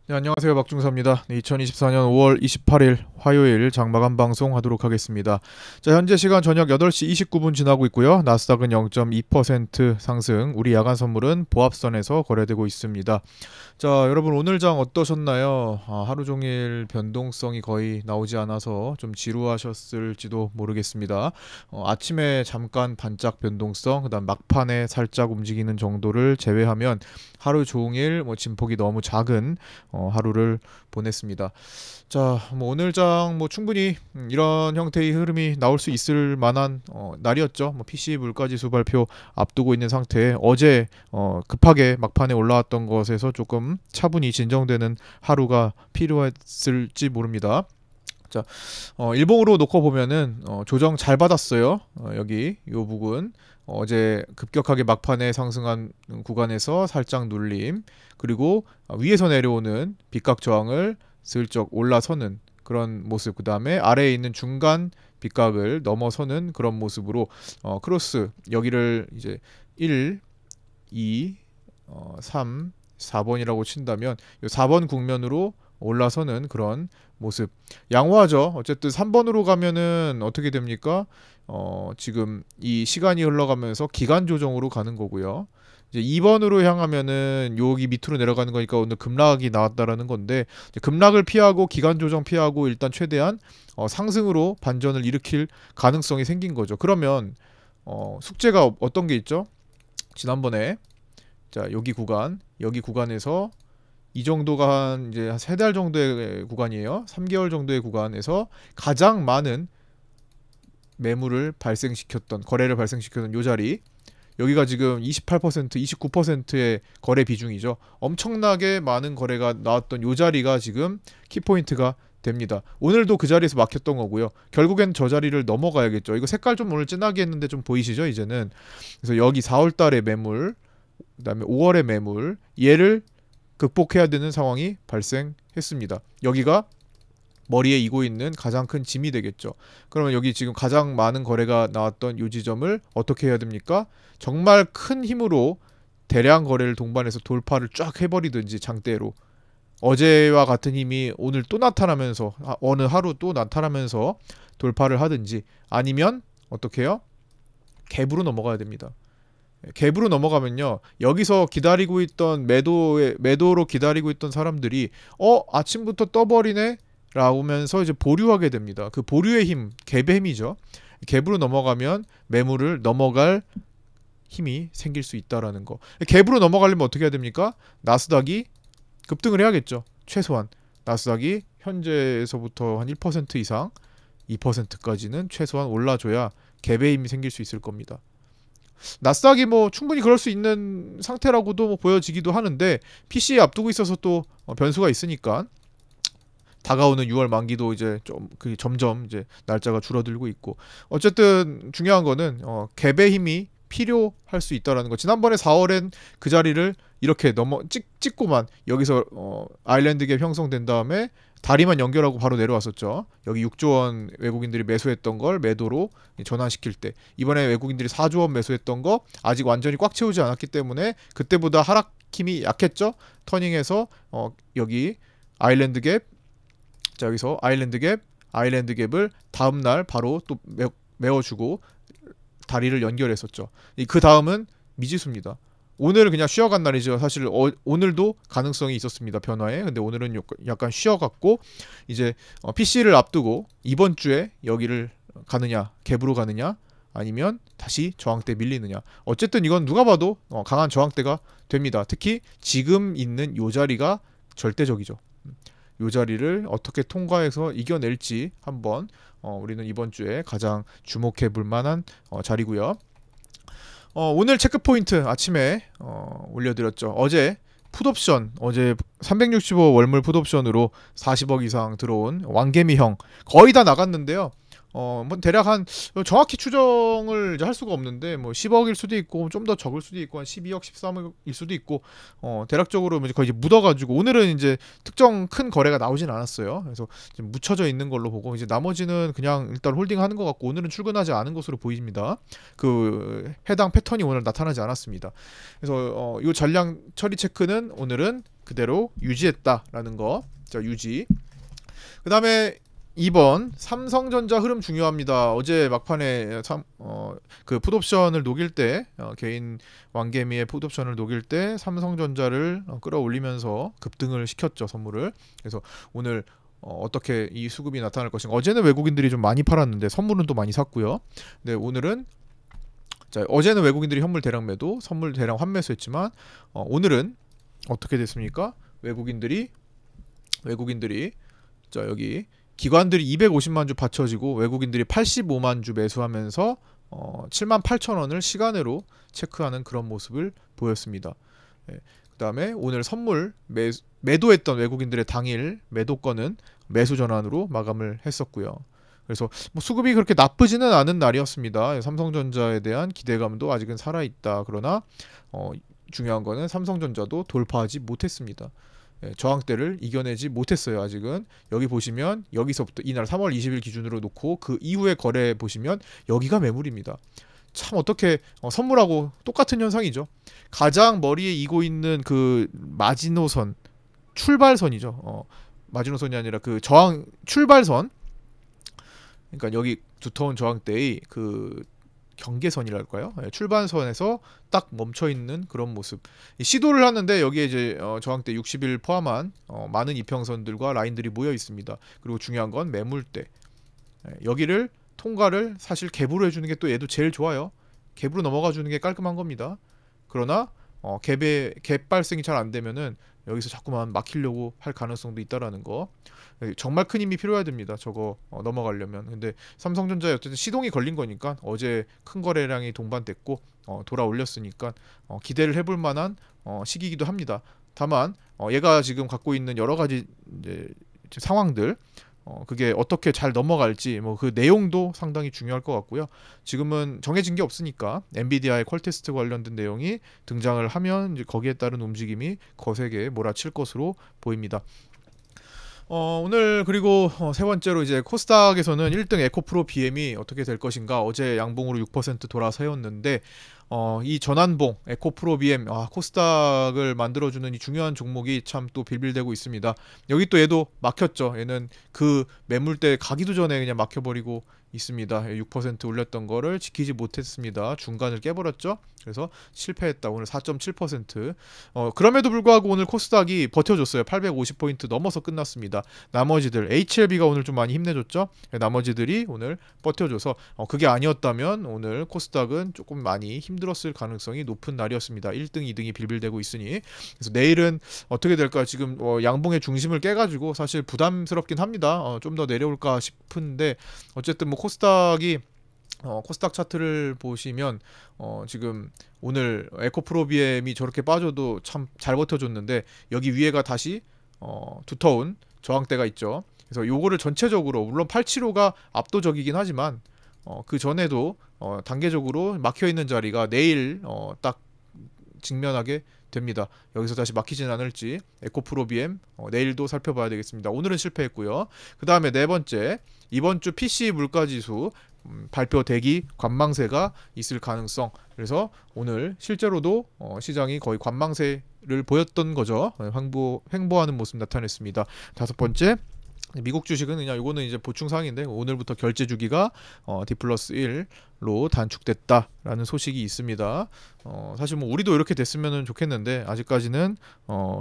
네, 안녕하세요. 박중사입니다. 네, 2024년 5월 28일 화요일 장마감 방송 하도록 하겠습니다. 자, 현재 시간 저녁 8시 29분 지나고 있고요. 나스닥은 0.2% 상승, 우리 야간 선물은 보합선에서 거래되고 있습니다. 자, 여러분 오늘 장 어떠셨나요? 하루 종일 변동성이 거의 나오지 않아서 좀 지루하셨을지도 모르겠습니다. 아침에 잠깐 반짝 변동성, 그다음 막판에 살짝 움직이는 정도를 제외하면 하루 종일 진폭이 너무 작은 하루를 보냈습니다. 자, 오늘 장 충분히 이런 형태의 흐름이 나올 수 있을 만한 날이었죠. PC 물가지수 발표 앞두고 있는 상태에 어제 급하게 막판에 올라왔던 것에서 조금 차분히 진정되는 하루가 필요했을지 모릅니다. 자, 일봉으로 놓고 보면은 조정 잘 받았어요. 여기 요 부분 어제 급격하게 막판에 상승한 구간에서 살짝 눌림, 그리고 위에서 내려오는 빗각 저항을 슬쩍 올라서는 그런 모습, 그 다음에 아래에 있는 중간 빗각을 넘어서는 그런 모습으로 크로스 여기를 이제 1, 2, 3, 4번이라고 친다면 이 4번 국면으로 올라서는 그런 모습. 양호하죠. 어쨌든 3번으로 가면은 어떻게 됩니까? 지금 이 시간이 흘러가면서 기간 조정으로 가는 거고요. 이제 2번으로 향하면은 여기 밑으로 내려가는 거니까 오늘 급락이 나왔다라는 건데, 이제 급락을 피하고 기간 조정 피하고 일단 최대한 상승으로 반전을 일으킬 가능성이 생긴 거죠. 그러면 숙제가 어떤 게 있죠? 지난번에 자, 여기 구간에서 이 정도가 한 이제 한 3달 정도의 구간이에요. 3개월 정도의 구간에서 가장 많은 매물을 발생시켰던, 거래를 발생시켰던 요 자리, 여기가 지금 28%, 29%의 거래 비중이죠. 엄청나게 많은 거래가 나왔던 요 자리가 지금 키포인트가 됩니다. 오늘도 그 자리에서 막혔던 거고요. 결국엔 저 자리를 넘어가야겠죠. 이거 색깔 좀 오늘 진하게 했는데 좀 보이시죠, 이제는. 그래서 여기 4월 달의 매물, 그다음에 5월의 매물, 얘를 극복해야 되는 상황이 발생했습니다. 여기가 머리에 이고 있는 가장 큰 짐이 되겠죠. 그러면 여기 지금 가장 많은 거래가 나왔던 이 지점을 어떻게 해야 됩니까? 정말 큰 힘으로 대량 거래를 동반해서 돌파를 쫙 해버리든지, 장대로 어제와 같은 힘이 오늘 또 나타나면서 어느 하루 또 나타나면서 돌파를 하든지, 아니면 어떻게 해요? 갭으로 넘어가야 됩니다. 갭으로 넘어가면요, 여기서 기다리고 있던 매도로 기다리고 있던 사람들이 아침부터 떠버리네 라면서 이제 보류하게 됩니다. 그 보류의 힘, 갭의 힘이죠. 갭으로 넘어가면 매물을 넘어갈 힘이 생길 수 있다라는 거. 갭으로 넘어가려면 어떻게 해야 됩니까? 나스닥이 급등을 해야겠죠. 최소한 나스닥이 현재에서부터 한 1% 이상, 2%까지는 최소한 올라줘야 갭의 힘이 생길 수 있을 겁니다. 나스닥이 충분히 그럴 수 있는 상태라고도 보여지기도 하는데, PC에 앞두고 있어서 또 변수가 있으니까 다가오는 6월 만기도 이제 점점 이제 날짜가 줄어들고 있고, 어쨌든 중요한 거는 갭의 힘이 필요할 수 있다라는 거. 지난번에 4월엔 그 자리를 이렇게 찍고만 여기서 아일랜드 갭 형성된 다음에 다리만 연결하고 바로 내려왔었죠. 여기 6조 원 외국인들이 매수했던 걸 매도로 전환시킬 때, 이번에 외국인들이 4조 원 매수했던 거 아직 완전히 꽉 채우지 않았기 때문에 그때보다 하락 힘이 약했죠. 터닝해서 여기 아일랜드 갭, 자, 여기서 아일랜드 갭을 다음 날 바로 또 메워주고 다리를 연결했었죠. 그 다음은 미지수입니다. 오늘은 그냥 쉬어간 날이죠. 사실 오늘도 가능성이 있었습니다, 변화에. 근데 오늘은 약간 쉬어갔고, 이제 PC를 앞두고 이번 주에 여기를 가느냐, 갭으로 가느냐, 아니면 다시 저항대 밀리느냐. 어쨌든 이건 누가 봐도 강한 저항대가 됩니다. 특히 지금 있는 요 자리가 절대적이죠. 요 자리를 어떻게 통과해서 이겨낼지 한번 우리는 이번 주에 가장 주목해 볼 만한 자리고요. 오늘 체크 포인트 아침에 올려드렸죠. 어제 365 월물 풋옵션으로 40억 이상 들어온 왕개미형 거의 다 나갔는데요. 대략 한 정확히 추정을 이제 할 수가 없는데 10억일 수도 있고 좀 더 적을 수도 있고 한 12억, 13억일 수도 있고 대략적으로 거의 이제 묻어가지고 오늘은 이제 특정 큰 거래가 나오진 않았어요. 그래서 지금 묻혀져 있는 걸로 보고 이제 나머지는 그냥 일단 홀딩하는 것 같고, 오늘은 출근하지 않은 것으로 보입니다. 그 해당 패턴이 오늘 나타나지 않았습니다. 그래서 이 전량 처리 체크는 오늘은 그대로 유지했다라는 거. 자, 유지. 그 다음에 2번 삼성전자 흐름 중요합니다. 어제 막판에 그 풋옵션을 녹일 때 개인 왕개미의 풋옵션을 녹일 때 삼성전자를 끌어올리면서 급등을 시켰죠, 선물을. 그래서 오늘 어떻게 이 수급이 나타날 것인가. 어제는 외국인들이 좀 많이 팔았는데 선물은 또 많이 샀고요. 근데 오늘은 자, 어제는 외국인들이 현물 대량 매도, 선물 대량 환매수했지만 오늘은 어떻게 됐습니까? 외국인들이 자, 여기 기관들이 250만 주 받쳐지고 외국인들이 85만 주 매수하면서 7만 8천 원을 시간으로 체크하는 그런 모습을 보였습니다. 예. 그다음에 오늘 선물 매도했던 외국인들의 당일 매도권은 매수 전환으로 마감을 했었고요. 그래서 뭐 수급이 그렇게 나쁘지는 않은 날이었습니다. 삼성전자에 대한 기대감도 아직은 살아있다. 그러나 중요한 거는 삼성전자도 돌파하지 못했습니다. 저항대를 이겨내지 못했어요. 아직은. 여기 보시면 여기서부터 이날 3월 20일 기준으로 놓고 그 이후의 거래 보시면 여기가 매물입니다. 참 어떻게 선물하고 똑같은 현상이죠. 가장 머리에 이고 있는 그 마지노선 출발선이죠. 마지노선이 아니라 그 저항 출발선. 그러니까 여기 두터운 저항대의 그 경계선이랄까요? 출발선에서 딱 멈춰 있는 그런 모습. 시도를 하는데 여기에 이제 저항대 60일 포함한 많은 이평선들과 라인들이 모여 있습니다. 그리고 중요한 건 매물대. 여기를 통과를 사실 갭으로 해주는 게 또 얘도 제일 좋아요. 갭으로 넘어가 주는 게 깔끔한 겁니다. 그러나 갭 발생이 잘 안 되면은 여기서 자꾸만 막히려고 할 가능성도 있다라는 거. 정말 큰 힘이 필요해야 됩니다. 저거 넘어가려면. 근데 삼성전자에 어쨌든 시동이 걸린 거니까 어제 큰 거래량이 동반됐고 돌아 올렸으니까 기대를 해볼 만한 시기이기도 합니다. 다만 얘가 지금 갖고 있는 여러 가지 이제 상황들 그게 어떻게 잘 넘어갈지 뭐 그 내용도 상당히 중요할 것 같고요. 지금은 정해진 게 없으니까 엔비디아의 퀄 테스트 관련된 내용이 등장을 하면 이제 거기에 따른 움직임이 거세게 몰아칠 것으로 보입니다. 오늘 그리고 세 번째로 이제 코스닥에서는 1등 에코프로 BM이 어떻게 될 것인가. 어제 양봉으로 6% 돌아서였는데 이 전환봉 에코프로 BM 코스닥을 만들어주는 이 중요한 종목이 참 또 빌빌대고 있습니다. 여기 또 얘도 막혔죠. 얘는 그 매물대 가기도 전에 그냥 막혀버리고 있습니다. 6% 올렸던 거를 지키지 못했습니다. 중간을 깨버렸죠. 그래서 실패했다. 오늘 4.7%. 그럼에도 불구하고 오늘 코스닥이 버텨줬어요. 850포인트 넘어서 끝났습니다. 나머지들 HLB가 오늘 좀 많이 힘내줬죠. 나머지들이 오늘 버텨줘서 그게 아니었다면 오늘 코스닥은 조금 많이 힘들었을 가능성이 높은 날이었습니다. 1등, 2등이 빌빌대고 있으니. 그래서 내일은 어떻게 될까. 지금 양봉의 중심을 깨가지고 사실 부담스럽긴 합니다. 좀 더 내려올까 싶은데 어쨌든 뭐 코스닥이 코스닥 차트를 보시면 지금 오늘 에코프로비엠이 저렇게 빠져도 참 잘 버텨줬는데 여기 위에가 다시 두터운 저항대가 있죠. 그래서 요거를 전체적으로 물론 875가 압도적이긴 하지만 그 전에도 단계적으로 막혀있는 자리가 내일 딱 직면하게 됩니다. 여기서 다시 막히진 않을지 에코프로비엠 내일도 살펴봐야 되겠습니다. 오늘은 실패했고요. 그 다음에 네 번째 이번 주 PC 물가지수 발표 대기 관망세가 있을 가능성. 그래서 오늘 실제로도 시장이 거의 관망세를 보였던 거죠. 횡보하는 모습 나타냈습니다. 다섯 번째 미국 주식은 그냥 이거는 이제 보충사항인데 오늘부터 결제 주기가 D+1로 단축됐다라는 소식이 있습니다. 사실 뭐 우리도 이렇게 됐으면 좋겠는데 아직까지는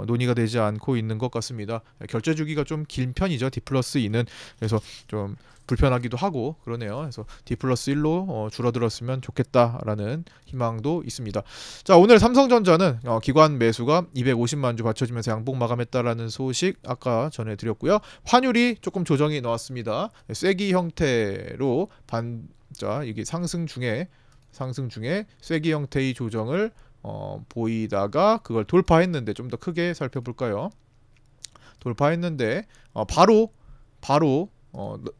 논의가 되지 않고 있는 것 같습니다. 결제 주기가 좀 긴 편이죠. D+2는. 그래서 좀 불편하기도 하고 그러네요. 그래서 D+1로 줄어들었으면 좋겠다라는 희망도 있습니다. 자, 오늘 삼성전자는 기관 매수가 250만 주 받쳐지면서 양봉 마감했다라는 소식 아까 전해드렸고요. 환율이 조금 조정이 나왔습니다. 쐐기 형태로 이게 상승 중에 쐐기 형태의 조정을 보이다가 그걸 돌파했는데 좀 더 크게 살펴볼까요? 돌파했는데 바로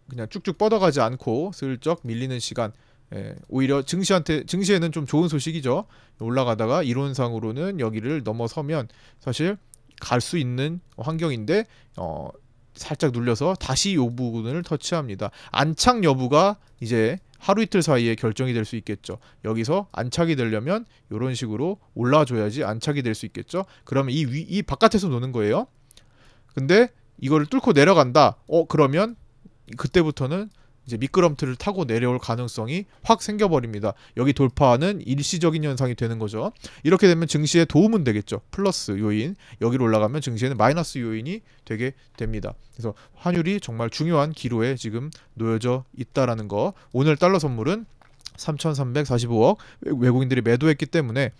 그냥 쭉쭉 뻗어가지 않고 슬쩍 밀리는 시간. 오히려 증시에는 좀 좋은 소식이죠. 올라가다가 이론상으로는 여기를 넘어서면 사실 갈 수 있는 환경인데 살짝 눌려서 다시 요 부분을 터치합니다. 안착 여부가 이제 하루 이틀 사이에 결정이 될 수 있겠죠. 여기서 안착이 되려면 이런 식으로 올라줘야지 안착이 될 수 있겠죠. 그러면 이 바깥에서 노는 거예요. 근데 이거를 뚫고 내려간다. 그러면 그때부터는 이제 미끄럼틀을 타고 내려올 가능성이 확 생겨버립니다. 여기 돌파는 일시적인 현상이 되는 거죠. 이렇게 되면 증시에 도움은 되겠죠. 플러스 요인. 여기로 올라가면 증시에는 마이너스 요인이 되게 됩니다. 그래서 환율이 정말 중요한 기로에 지금 놓여져 있다라는 거. 오늘 달러 선물은 3,345억 외국인들이 매도했기 때문에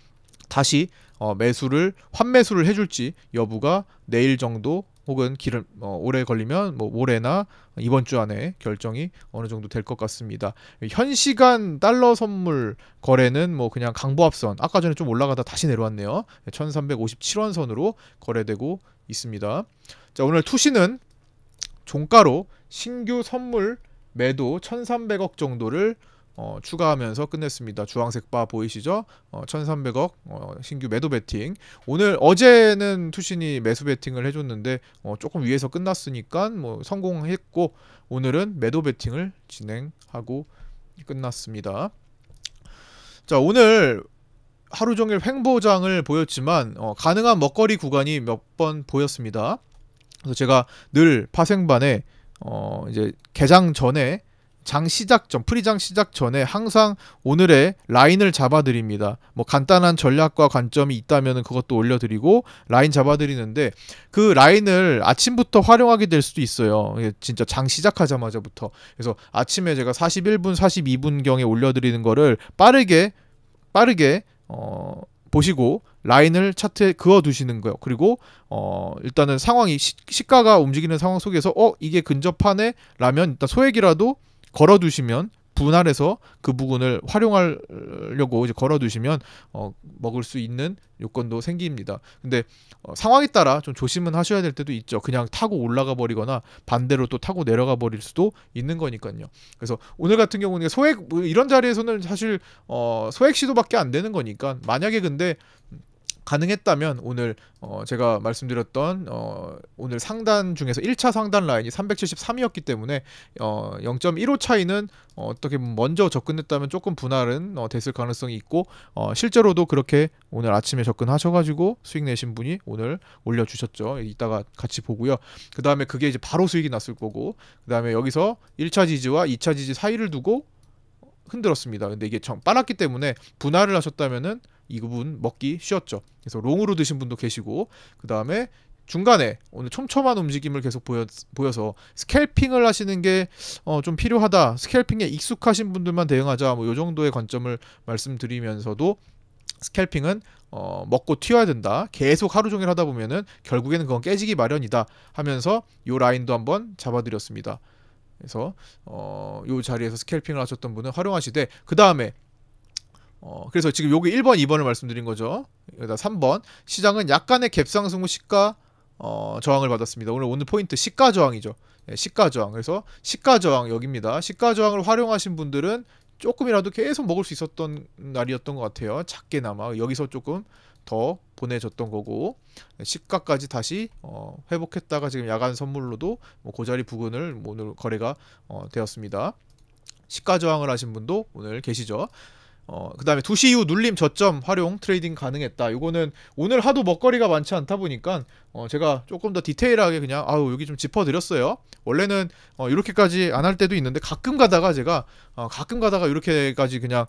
다시 환매수를 해줄지 여부가 내일 정도 혹은 오래 걸리면 뭐 올해나 이번 주 안에 결정이 어느 정도 될 것 같습니다. 현 시간 달러 선물 거래는 뭐 그냥 강보합선, 아까 전에 좀 올라가다 다시 내려왔네요. 1357원 선으로 거래되고 있습니다. 자, 오늘 투시는 종가로 신규 선물 매도 1300억 정도를 추가하면서 끝냈습니다. 주황색 바 보이시죠? 1300억 신규 매도 베팅. 어제는 투신이 매수 베팅을 해줬는데 조금 위에서 끝났으니까 뭐 성공했고, 오늘은 매도 베팅을 진행하고 끝났습니다. 자, 오늘 하루 종일 횡보장을 보였지만 가능한 먹거리 구간이 몇 번 보였습니다. 그래서 제가 늘 파생반에 이제 개장 전에 장 시작 전, 프리장 시작 전에 항상 오늘의 라인을 잡아드립니다. 뭐 간단한 전략과 관점이 있다면 그것도 올려드리고 라인 잡아드리는데, 그 라인을 아침부터 활용하게 될 수도 있어요. 진짜 장 시작하자마자부터. 그래서 아침에 제가 41분, 42분경에 올려드리는 거를 빠르게 보시고 라인을 차트에 그어두시는 거예요. 그리고 일단은 상황이 시가가 움직이는 상황 속에서 이게 근접하네 라면 일단 소액이라도 걸어두시면, 분할해서 그 부분을 활용하려고 이제 걸어두시면 먹을 수 있는 요건도 생깁니다. 근데 상황에 따라 좀 조심은 하셔야 될 때도 있죠. 그냥 타고 올라가 버리거나 반대로 또 타고 내려가 버릴 수도 있는 거니까요. 그래서 오늘 같은 경우는 소액 이런 자리에서는 사실 소액 시도밖에 안 되는 거니까, 만약에 근데 가능했다면 오늘 제가 말씀드렸던 오늘 상단 중에서 1차 상단 라인이 373이었기 때문에 0.15 차이는 어떻게 보면 먼저 접근했다면 조금 분할은 됐을 가능성이 있고, 실제로도 그렇게 오늘 아침에 접근하셔가지고 수익 내신 분이 오늘 올려주셨죠. 이따가 같이 보고요. 그 다음에 그게 이제 바로 수익이 났을 거고, 그 다음에 여기서 1차 지지와 2차 지지 사이를 두고 흔들었습니다. 근데 이게 빨랐기 때문에 분할을 하셨다면은 이 부분 먹기 쉬웠죠. 그래서 롱으로 드신 분도 계시고, 그 다음에 중간에 오늘 촘촘한 움직임을 계속 보여서 스캘핑을 하시는 게 좀 필요하다, 스캘핑에 익숙하신 분들만 대응하자, 뭐 요 정도의 관점을 말씀드리면서도, 스캘핑은 먹고 튀어야 된다, 계속 하루 종일 하다 보면은 결국에는 그건 깨지기 마련이다 하면서 요 라인도 한번 잡아드렸습니다. 그래서 요 자리에서 스캘핑을 하셨던 분은 활용하시되, 그 다음에 그래서 지금 요게 1번, 2번을 말씀드린 거죠. 여기다 3번, 시장은 약간의 갭상승 후 시가 저항을 받았습니다. 오늘 포인트 시가 저항이죠. 네, 시가 저항. 그래서 시가 저항 여기입니다. 시가 저항을 활용하신 분들은 조금이라도 계속 먹을 수 있었던 날이었던 것 같아요. 작게나마 여기서 조금 더 보내줬던 거고, 시가까지 다시 회복했다가 지금 야간 선물로도 그 자리 부근을 오늘 거래가 되었습니다. 시가 저항을 하신 분도 오늘 계시죠. 그 다음에 2시 이후 눌림 저점 활용 트레이딩 가능했다. 이거는 오늘 하도 먹거리가 많지 않다 보니까 제가 조금 더 디테일하게 그냥 여기 좀 짚어드렸어요. 원래는 이렇게까지 안 할 때도 있는데, 가끔 가다가 제가 이렇게까지 그냥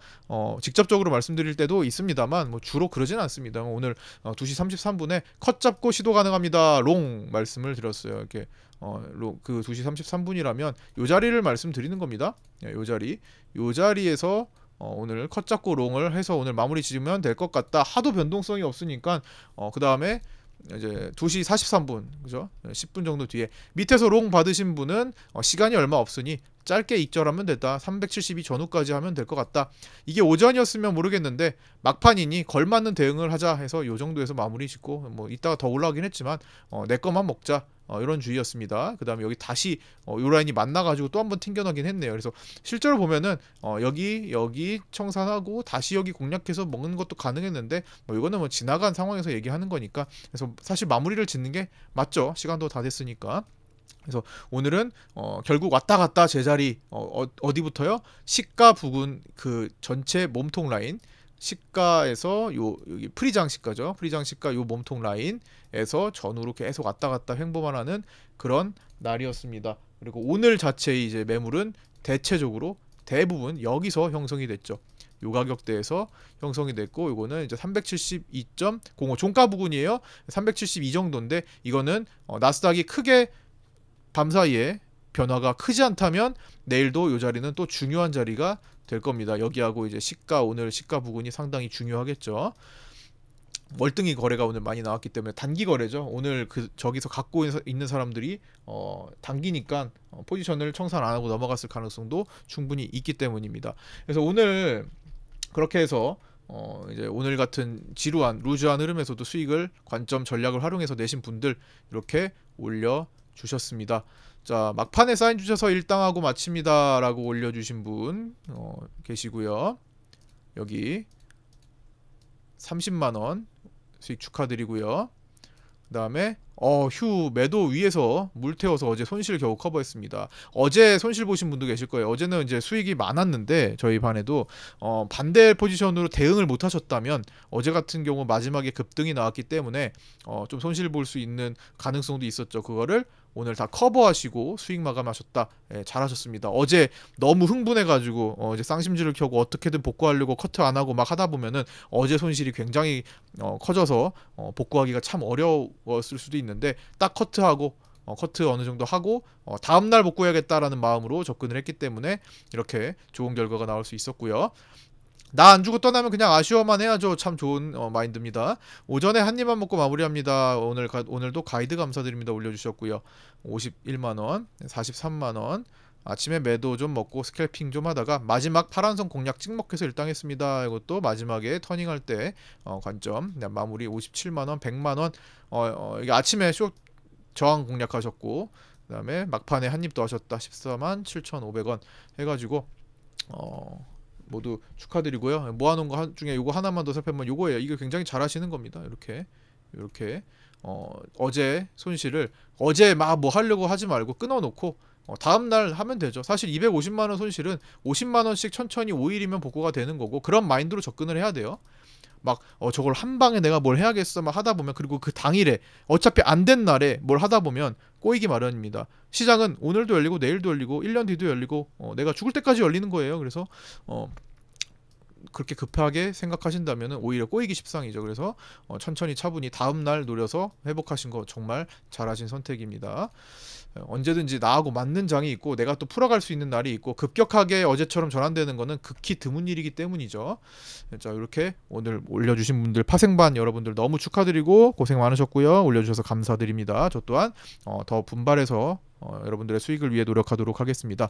직접적으로 말씀드릴 때도 있습니다만, 뭐 주로 그러진 않습니다. 오늘 2시 33분에 컷 잡고 시도 가능합니다, 롱 말씀을 드렸어요. 이렇게 그 2시 33분이라면 요 자리를 말씀드리는 겁니다. 요 자리에서 오늘 컷 잡고 롱을 해서 오늘 마무리 지으면 될 것 같다. 하도 변동성이 없으니까 그 다음에 이제 2시 43분, 그죠? 10분 정도 뒤에 밑에서 롱 받으신 분은 시간이 얼마 없으니 짧게 익절하면 됐다. 372 전후까지 하면 될 것 같다. 이게 오전이었으면 모르겠는데 막판이니 걸맞는 대응을 하자 해서 요 정도에서 마무리 짓고, 뭐 이따가 더 올라가긴 했지만 내 것만 먹자, 이런 주의였습니다. 그 다음에 여기 다시 요 라인이 만나가지고 또 한번 튕겨나긴 했네요. 그래서 실제로 보면은 여기 청산하고 다시 여기 공략해서 먹는 것도 가능했는데, 뭐 이거는 뭐 지나간 상황에서 얘기하는 거니까, 그래서 사실 마무리를 짓는 게 맞죠. 시간도 다 됐으니까. 그래서 오늘은 결국 왔다 갔다 제자리 어디부터요? 시가 부근 그 전체 몸통 라인, 시가에서 요 여기 프리장 시가죠. 프리장 시가 요 몸통 라인에서 전후로 계속 왔다 갔다 횡보만 하는 그런 날이었습니다. 그리고 오늘 자체의 이제 매물은 대체적으로 대부분 여기서 형성이 됐죠. 요 가격대에서 형성이 됐고, 요거는 이제 372.05 종가 부근이에요. 372 정도인데, 이거는 나스닥이 크게 밤사이에 변화가 크지 않다면 내일도 이 자리는 또 중요한 자리가 될 겁니다. 여기하고 이제 시가, 오늘 시가 부근이 상당히 중요하겠죠. 월등히 거래가 오늘 많이 나왔기 때문에 단기 거래죠. 오늘 저기서 갖고 있는 사람들이 단기니까 포지션을 청산 안 하고 넘어갔을 가능성도 충분히 있기 때문입니다. 그래서 오늘 그렇게 해서 이제 오늘 같은 지루한 루즈한 흐름에서도 수익을 관점 전략을 활용해서 내신 분들 이렇게 올려 주셨습니다. 자, 막판에 사인 주셔서 일당하고 마칩니다 라고 올려주신 분 계시고요. 여기 30만원 수익 축하드리고요. 그 다음에 휴 매도 위에서 물 태워서 어제 손실 겨우 커버했습니다. 어제 손실 보신 분도 계실 거예요. 어제는 이제 수익이 많았는데 저희 반에도 반대 포지션으로 대응을 못 하셨다면 어제 같은 경우 마지막에 급등이 나왔기 때문에 좀 손실 볼 수 있는 가능성도 있었죠. 그거를 오늘 다 커버하시고 수익 마감하셨다. 예, 잘하셨습니다. 어제 너무 흥분해가지고 이제 쌍심지를 켜고 어떻게든 복구하려고 커트 안 하고 막 하다 보면은 어제 손실이 굉장히 커져서 복구하기가 참 어려웠을 수도 있는데, 딱 커트하고 커트 어느 정도 하고 다음날 복구해야겠다라는 마음으로 접근을 했기 때문에 이렇게 좋은 결과가 나올 수 있었고요. 나 안 주고 떠나면 그냥 아쉬워만 해야죠. 참 좋은 마인드입니다. 오전에 한 입만 먹고 마무리합니다. 오늘도 가이드 감사드립니다. 올려주셨고요. 51만원, 43만원. 아침에 매도 좀 먹고 스캘핑 좀 하다가 마지막 파란선 공략 찍먹해서 일당했습니다. 이것도 마지막에 터닝할 때 관점 마무리 57만원, 100만원. 이게 아침에 쇼 저항 공략하셨고, 그 다음에 막판에 한 입 더 하셨다. 14만 7,500원 해가지고 모두 축하드리고요. 모아놓은 거 중에 요거 하나만 더 살펴보면 요거예요. 이거 굉장히 잘하시는 겁니다. 이렇게 어제 손실을 어제 막 뭐 하려고 하지 말고 끊어놓고 다음날 하면 되죠. 사실 250만원 손실은 50만원씩 천천히 5일이면 복구가 되는 거고, 그런 마인드로 접근을 해야 돼요. 막 저걸 한 방에 내가 뭘 해야겠어 막 하다 보면, 그리고 그 당일에 어차피 안 된 날에 뭘 하다 보면 꼬이기 마련입니다. 시장은 오늘도 열리고 내일도 열리고 1년 뒤도 열리고 내가 죽을 때까지 열리는 거예요. 그래서 그렇게 급하게 생각하신다면 오히려 꼬이기 십상이죠. 그래서 천천히 차분히 다음날 노려서 회복하신 거 정말 잘하신 선택입니다. 언제든지 나하고 맞는 장이 있고 내가 또 풀어갈 수 있는 날이 있고 급격하게 어제처럼 전환되는 거는 극히 드문 일이기 때문이죠. 자, 이렇게 오늘 올려주신 분들, 파생반 여러분들 너무 축하드리고 고생 많으셨고요. 올려주셔서 감사드립니다. 저 또한 더 분발해서 여러분들의 수익을 위해 노력하도록 하겠습니다.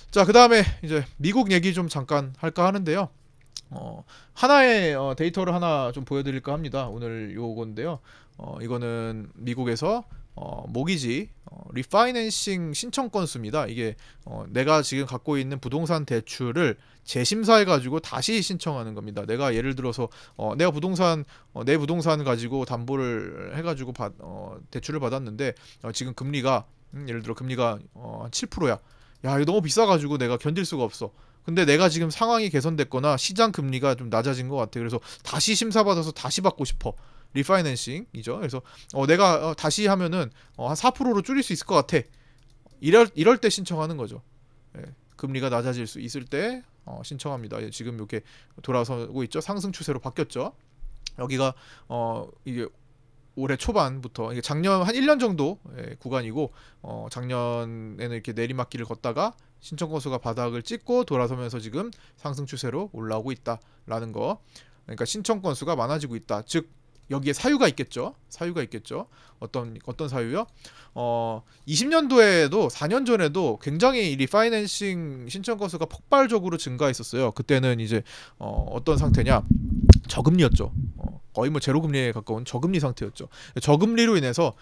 자, 그 다음에 이제 미국 얘기 좀 잠깐 할까 하는데요. 하나의 데이터를 하나 좀 보여드릴까 합니다. 오늘 요건데요. 이거는 미국에서 모기지 리파이낸싱 신청 건수입니다. 이게 내가 지금 갖고 있는 부동산 대출을 재심사해 가지고 다시 신청하는 겁니다. 내가 예를 들어서 내가 내 부동산 가지고 담보를 해 가지고 대출을 받았는데 지금 금리가 예를 들어 금리가 7%야. 야, 이거 너무 비싸 가지고 내가 견딜 수가 없어. 근데 내가 지금 상황이 개선됐거나 시장 금리가 좀 낮아진 것 같아. 그래서 다시 심사받아서 다시 받고 싶어. 리파이낸싱이죠. 그래서 내가 다시 하면은 한 4%로 줄일 수 있을 것 같아. 이럴 때 신청하는 거죠. 예, 금리가 낮아질 수 있을 때 신청합니다. 예, 지금 이렇게 돌아서고 있죠. 상승 추세로 바뀌었죠. 여기가 이게 올해 초반부터, 이게 작년 한 1년 정도 구간이고, 작년에는 이렇게 내리막길을 걷다가 신청 건수가 바닥을 찍고 돌아서면서 지금 상승 추세로 올라오고 있다라는 거. 그러니까 신청 건수가 많아지고 있다. 즉 여기에 사유가 있겠죠. 어떤 사유요? 20년도에도 4년 전에도 굉장히 리파이낸싱 신청 건수가 폭발적으로 증가했었어요. 그때는 이제 어떤 상태냐? 저금리였죠. 거의 뭐 제로 금리에 가까운 저금리 상태였죠. 저금리로 인해서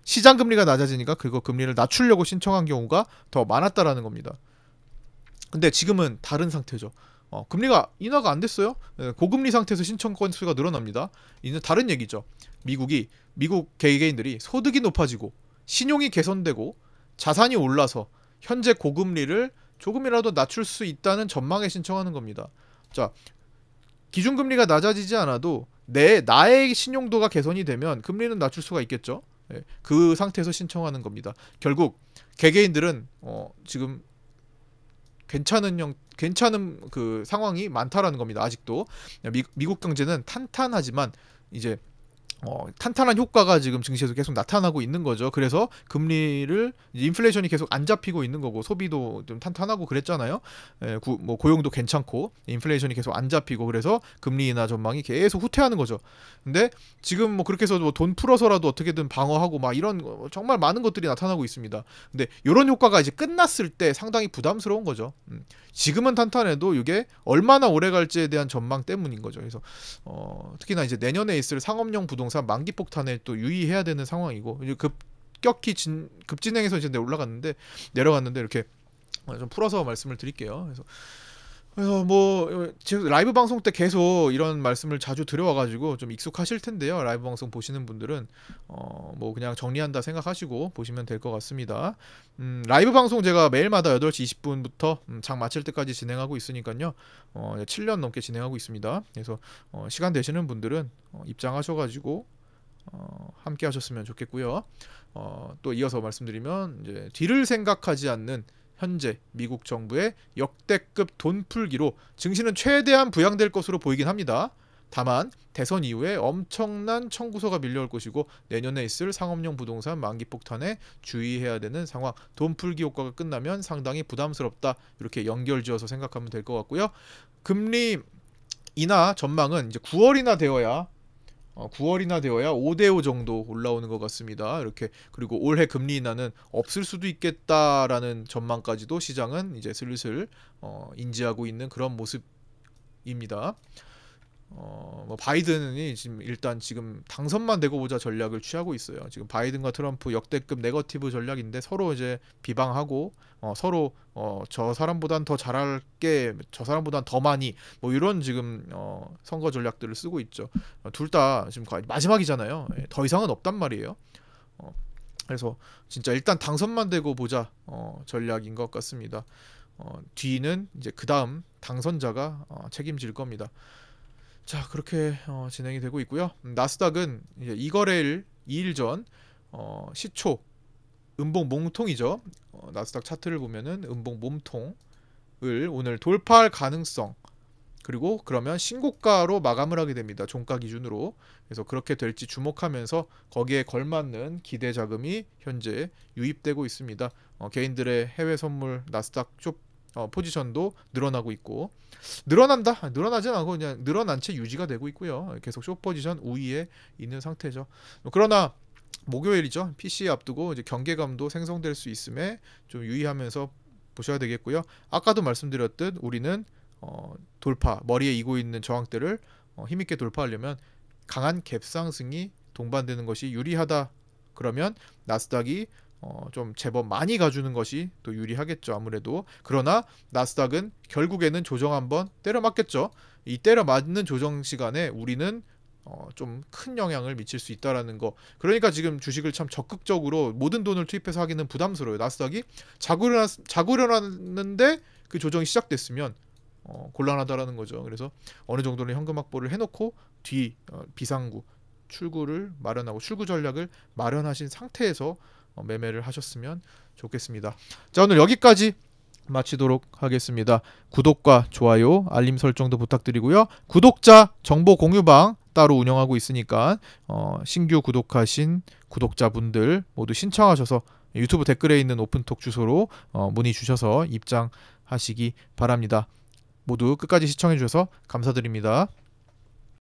시장 금리가 낮아지니까 그거 금리를 낮추려고 신청한 경우가 더 많았다라는 겁니다. 근데 지금은 다른 상태죠. 금리가 인하가 안 됐어요. 고금리 상태에서 신청 건수가 늘어납니다. 이는 다른 얘기죠. 미국 개개인들이 소득이 높아지고 신용이 개선되고 자산이 올라서 현재 고금리를 조금이라도 낮출 수 있다는 전망에 신청하는 겁니다. 자, 기준금리가 낮아지지 않아도 나의 신용도가 개선이 되면 금리는 낮출 수가 있겠죠. 예, 그 상태에서 신청하는 겁니다. 결국 개개인들은 지금 괜찮은 그 상황이 많다라는 겁니다. 아직도 미국 경제는 탄탄하지만 이제 탄탄한 효과가 지금 증시에서 계속 나타나고 있는 거죠. 그래서 금리를 인플레이션이 계속 안 잡히고 있는 거고 소비도 좀 탄탄하고 그랬잖아요. 뭐 고용도 괜찮고 인플레이션이 계속 안 잡히고 그래서 금리 인하 전망이 계속 후퇴하는 거죠. 근데 지금 뭐 그렇게 해서 뭐 돈 풀어서라도 어떻게든 방어하고 막 이런 정말 많은 것들이 나타나고 있습니다. 근데 이런 효과가 이제 끝났을 때 상당히 부담스러운 거죠. 지금은 탄탄해도 이게 얼마나 오래 갈지에 대한 전망 때문인 거죠. 그래서 특히나 이제 내년에 있을 상업용 부동산 만기 폭탄에 또 유의해야 되는 상황이고 이제 급격히 급진행해서 이제 내려갔는데 이렇게 좀 풀어서 말씀을 드릴게요. 그래서 뭐 제가 라이브 방송 때 계속 이런 말씀을 자주 드려와가지고 좀 익숙하실 텐데요. 라이브 방송 보시는 분들은 뭐 그냥 정리한다 생각하시고 보시면 될 것 같습니다. 라이브 방송 제가 매일마다 8시 20분부터 장 마칠 때까지 진행하고 있으니까요. 7년 넘게 진행하고 있습니다. 그래서 시간 되시는 분들은 입장하셔가지고 함께 하셨으면 좋겠고요. 또 이어서 말씀드리면 이제 뒤를 생각하지 않는 현재 미국 정부의 역대급 돈 풀기로 증시는 최대한 부양될 것으로 보이긴 합니다. 다만 대선 이후에 엄청난 청구서가 밀려올 것이고 내년에 있을 상업용 부동산 만기 폭탄에 주의해야 되는 상황, 돈 풀기 효과가 끝나면 상당히 부담스럽다. 이렇게 연결지어서 생각하면 될 것 같고요. 금리 인하 전망은 이제 9월이나 되어야 5대5 정도 올라오는 것 같습니다. 이렇게 그리고 올해 금리 인하는 없을 수도 있겠다라는 전망까지도 시장은 이제 슬슬 인지하고 있는 그런 모습입니다. 뭐 바이든이 지금 당선만 되고 보자 전략을 취하고 있어요. 지금 바이든과 트럼프 역대급 네거티브 전략인데 서로 이제 비방하고 서로 저 사람보단 더 잘할게, 저 사람보단 더 많이 뭐 이런 지금 선거 전략들을 쓰고 있죠. 둘 다 지금 거의 마지막이잖아요. 더 이상은 없단 말이에요. 그래서 진짜 일단 당선만 되고 보자 전략인 것 같습니다. 뒤는 이제 그 다음 당선자가 책임질 겁니다. 자, 그렇게 진행이 되고 있고요. 나스닥은 이제 이 거래일 2일 전 시초 음봉 몸통이죠. 나스닥 차트를 보면은 음봉 몸통을 오늘 돌파할 가능성, 그리고 그러면 신고가로 마감을 하게 됩니다. 종가 기준으로. 그래서 그렇게 될지 주목하면서 거기에 걸맞는 기대 자금이 현재 유입되고 있습니다. 개인들의 해외 선물 나스닥 숏 포지션도 늘어나고 있고, 늘어나진 않고 그냥 늘어난 채 유지가 되고 있고요. 계속 숏 포지션 우위에 있는 상태죠. 그러나 목요일이죠. PC 앞두고 이제 경계감도 생성될 수 있음에 좀 유의하면서 보셔야 되겠고요. 아까도 말씀드렸듯 우리는 머리에 이고 있는 저항대를 힘있게 돌파하려면 강한 갭 상승이 동반되는 것이 유리하다. 그러면 나스닥이 좀 제법 많이 가주는 것이 또 유리하겠죠. 아무래도. 그러나 나스닥은 결국에는 조정 한번 때려 맞겠죠. 이 때려 맞는 조정 시간에 우리는 좀 큰 영향을 미칠 수 있다라는 거. 그러니까 지금 주식을 참 적극적으로 모든 돈을 투입해서 하기는 부담스러워요. 나스닥이 자고 일어났는데 그 조정이 시작됐으면 곤란하다라는 거죠. 그래서 어느 정도는 현금 확보를 해놓고 뒤 비상구 출구 전략을 마련하신 상태에서 매매를 하셨으면 좋겠습니다. 자, 오늘 여기까지 마치도록 하겠습니다. 구독과 좋아요, 알림 설정도 부탁드리고요. 구독자 정보 공유방 따로 운영하고 있으니까 신규 구독하신 구독자분들 모두 신청하셔서 유튜브 댓글에 있는 오픈톡 주소로 문의 주셔서 입장하시기 바랍니다. 모두 끝까지 시청해 주셔서 감사드립니다.